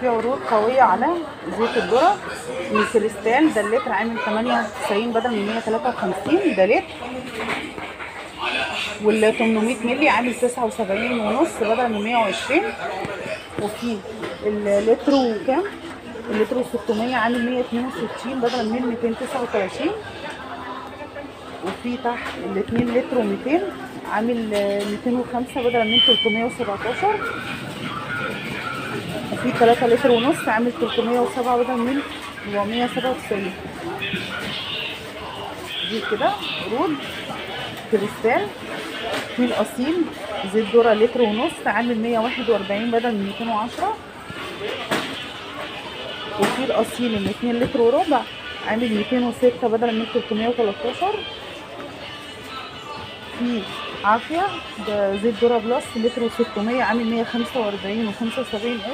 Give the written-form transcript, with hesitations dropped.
في عروض قوية على زيت الذرة من كريستال. ده اللتر عامل 98 بدل من 153 ده لتر، وال 800 مللي عامل 79 ونص بدل من 120. وفي اللتر وكام؟ اللتر و600 عامل 162 بدل من 239. وفي تحت ال 2 لتر و200 عامل 205 بدل من 317. وفي 3 لتر ونص عامل 307 بدل من 497. دي كده عروض كريستال. في الاصيل زيت ذرة لتر ونص عامل 141 بدل من 210. وفي الاصيل ال 2 لتر وربع عامل 206 بدل من 313. في عافية ده زيت ذرة بلس لتر و600 عامل 145 و75.